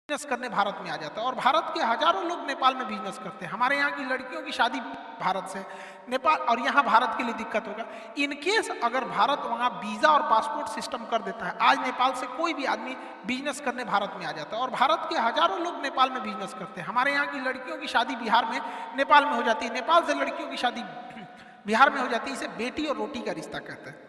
Business करने भारत में आ जाता है और भारत के हजारों लोग नेपाल में बिजनेस करते हैं। हमारे यहाँ की लड़कियों की शादी भारत से नेपाल, और यहाँ भारत के लिए दिक्कत होगा इनकेस अगर भारत वहाँ वीज़ा और पासपोर्ट सिस्टम कर देता है। आज नेपाल से कोई भी आदमी बिजनेस करने भारत में आ जाता है और भारत के हजारों लोग नेपाल में बिजनेस करते हैं। हमारे यहाँ की लड़कियों की शादी बिहार में नेपाल में हो जाती है, नेपाल से लड़कियों की शादी बिहार में हो जाती है। इसे बेटी और रोटी का रिश्ता कहते हैं।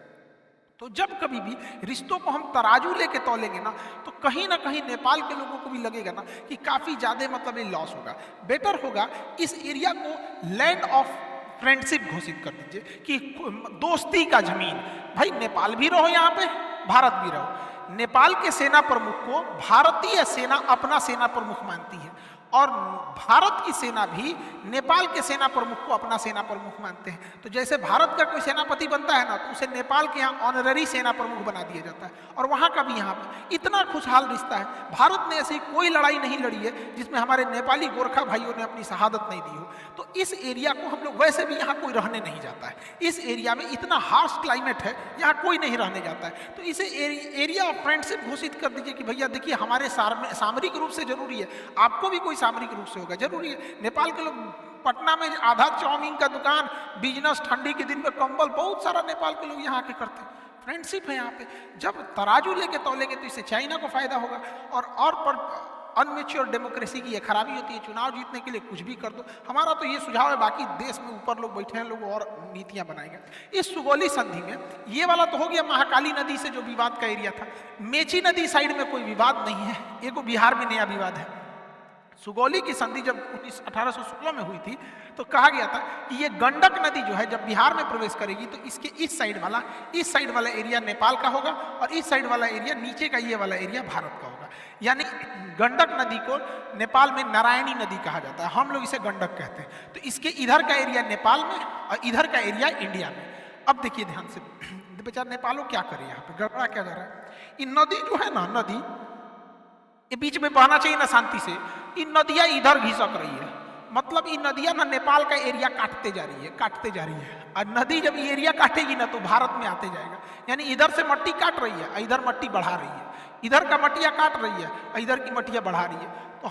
तो जब कभी भी रिश्तों को हम तराजू लेके तौलेंगे ना, तो कहीं ना कहीं नेपाल के लोगों को भी लगेगा ना कि काफ़ी ज़्यादा मतलब ये लॉस होगा। बेटर होगा इस एरिया को लैंड ऑफ फ्रेंडशिप घोषित कर दीजिए कि दोस्ती का जमीन। भाई नेपाल भी रहो यहाँ पे, भारत भी रहो। नेपाल के सेना प्रमुख को भारतीय सेना अपना सेना प्रमुख मानती है और भारत की सेना भी नेपाल के सेना प्रमुख को अपना सेना प्रमुख मानते हैं। तो जैसे भारत का कोई सेनापति बनता है ना, तो उसे नेपाल के यहाँ ऑनररी सेना प्रमुख बना दिया जाता है और वहाँ का भी यहाँ पर इतना खुशहाल रिश्ता है। भारत ने ऐसी कोई लड़ाई नहीं लड़ी है जिसमें हमारे नेपाली गोरखा भाइयों ने अपनी शहादत नहीं दी हो। तो इस एरिया को हम लोग, वैसे भी यहाँ कोई रहने नहीं जाता है, इस एरिया में इतना हार्श क्लाइमेट है, यहाँ कोई नहीं रहने जाता है। तो इसे एरिया ऑफ फ्रेंडशिप घोषित कर दीजिए कि भैया देखिए हमारे सामरिक रूप से जरूरी है, आपको भी कोई सामरिक रूप से होगा जरूरी है। नेपाल के लोग पटना में आधा चाउमीन का दुकान, बिजनेस, ठंडी के दिन में कंबल, बहुत सारा नेपाल के लोग यहाँ के करते हैं। फ्रेंडशिप है यहाँ पे। जब तराजू लेके तौलेंगे तो इससे चाइना को फायदा होगा। और पर अनमेच्योर डेमोक्रेसी की ये खराबी होती है, चुनाव जीतने के लिए कुछ भी कर दो। हमारा तो ये सुझाव है, बाकी देश में ऊपर लोग बैठे हैं, लोग और नीतियां बनाएंगे। इस सुगौली संधि में ये वाला तो हो गया महाकाली नदी से जो विवाद का एरिया था। मेची नदी साइड में कोई विवाद नहीं है, ये को बिहार में नया विवाद है। सुगौली की संधि जब 1816 में हुई थी तो कहा गया था कि ये गंडक नदी जो है जब बिहार में प्रवेश करेगी तो इसके इस साइड वाला एरिया नेपाल का होगा और इस साइड वाला एरिया, नीचे का ये वाला एरिया भारत का होगा। यानी गंडक नदी को नेपाल में नारायणी नदी कहा जाता है, हम लोग इसे गंडक कहते हैं। तो इसके इधर का एरिया नेपाल में और इधर का एरिया इंडिया में। अब देखिए ध्यान से, बेचारा नेपाल क्या करे, यहाँ पे गड़बड़ा क्या जा रहा है। ये नदी जो है ना, नदी ये बीच में बहना चाहिए ना शांति से, ये नदियाँ इधर घिसक रही है। मतलब ये नदियाँ ना नेपाल का एरिया काटते जा रही है और नदी जब ये एरिया काटेगी ना तो भारत में आते जाएगा। यानी इधर से मट्टी काट रही है, इधर मट्टी बढ़ा रही है, इधर का मट्टियाँ काट रही है, इधर की मट्टियाँ बढ़ा रही है। तो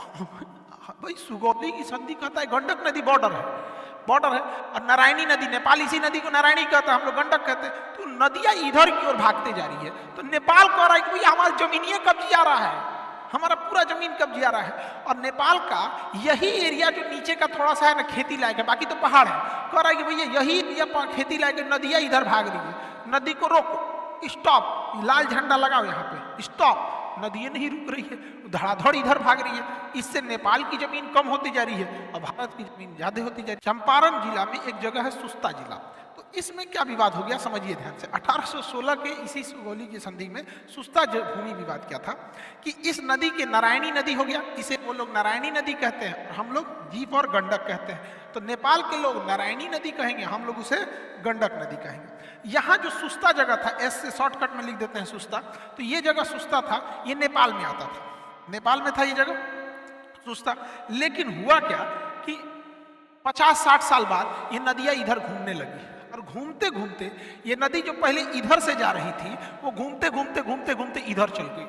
भाई सुगौली की संधि कहता है, गंडक नदी बॉर्डर है और नारायणी नदी, नेपाल इसी नदी को नारायणी कहता है, हम लोग गंडक कहते हैं। तो नदियाँ इधर की ओर भागते जा रही है। तो नेपाल कह रहा है कि भाई हमारी जमीनियाँ कब्जे आ रहा है, हमारा पूरा जमीन कब्जे आ रहा है। और नेपाल का यही एरिया जो नीचे का थोड़ा सा है ना खेती लायक है, बाकी तो पहाड़ है, कह रहा है कि भैया यही एरिया खेती लायक है, नदियाँ इधर भाग रही है, नदी को रोको, स्टॉप, लाल झंडा लगाओ यहाँ पे, स्टॉप। नदियाँ नहीं रुक रही है, धड़ाधड़ इधर भाग रही है। इससे नेपाल की जमीन कम होती जा रही है और भारत की जमीन ज्यादा होती जा रही है। चंपारण जिला में एक जगह है सुस्ता जिला, तो इसमें क्या विवाद हो गया समझिए ध्यान से। 1816 के इसी सुगौली की संधि में सुस्ता भूमि विवाद क्या था कि इस नदी के नारायणी नदी हो गया, इसे वो लोग नारायणी नदी कहते हैं और हम लोग जीप और गंडक कहते हैं। तो नेपाल के लोग नारायणी नदी कहेंगे, हम लोग उसे गंडक नदी कहेंगे। यहाँ जो सुस्ता जगह था, एस से शॉर्टकट में लिख देते हैं सुस्ता, तो ये जगह सुस्ता था, ये नेपाल में आता था, नेपाल में था ये जगह सुस्ता। लेकिन हुआ क्या कि 50-60 साल बाद ये नदियाँ इधर घूमने लगी और घूमते घूमते ये नदी जो पहले इधर से जा रही थी वो घूमते घूमते इधर चल गई।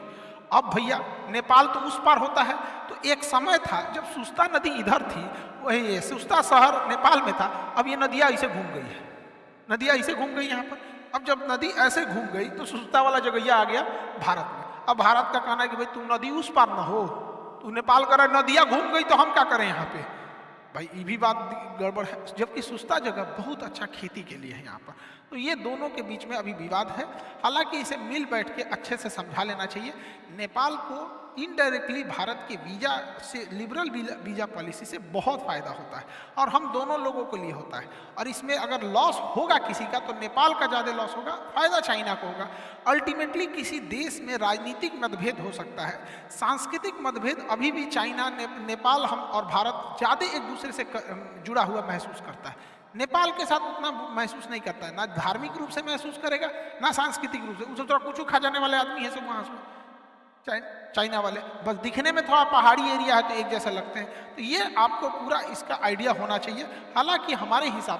अब भैया नेपाल तो उस पार होता है, तो एक समय था जब सुस्ता नदी इधर थी, वही सुस्ता शहर नेपाल में था। अब ये नदियाँ ऐसे घूम गई है, नदियाँ ऐसे घूम गई यहाँ पर। अब जब नदी ऐसे घूम गई तो सुस्ता वाला जगह आ गया भारत में। अब भारत का कहना है कि भाई तू नदी उस पार ना हो, तू नेपाल कर रहा, नदियाँ घूम गई तो हम क्या करें यहाँ पे। भाई ये भी बात गड़बड़ है, जबकि सुस्ता जगह बहुत अच्छा खेती के लिए है यहाँ पर। तो ये दोनों के बीच में अभी विवाद है। हालांकि इसे मिल बैठ के अच्छे से समझा लेना चाहिए। नेपाल को इनडायरेक्टली भारत के वीज़ा से, लिबरल वीज़ा पॉलिसी से बहुत फ़ायदा होता है और हम दोनों लोगों के लिए होता है। और इसमें अगर लॉस होगा किसी का तो नेपाल का ज़्यादा लॉस होगा, फ़ायदा चाइना को होगा। अल्टीमेटली किसी देश में राजनीतिक मतभेद हो सकता है, सांस्कृतिक मतभेद अभी भी चाइना, नेपाल, हम और भारत ज़्यादा एक दूसरे से जुड़ा हुआ महसूस करता है। नेपाल के साथ उतना महसूस नहीं करता है, ना धार्मिक रूप से महसूस करेगा ना सांस्कृतिक रूप से। उसे थोड़ा कुछ खा जाने वाले आदमी है सब वहाँ से, चाइना वाले, बस दिखने में थोड़ा पहाड़ी एरिया है तो एक जैसा लगते हैं। तो ये आपको पूरा इसका आइडिया होना चाहिए। हालांकि हमारे हिसाब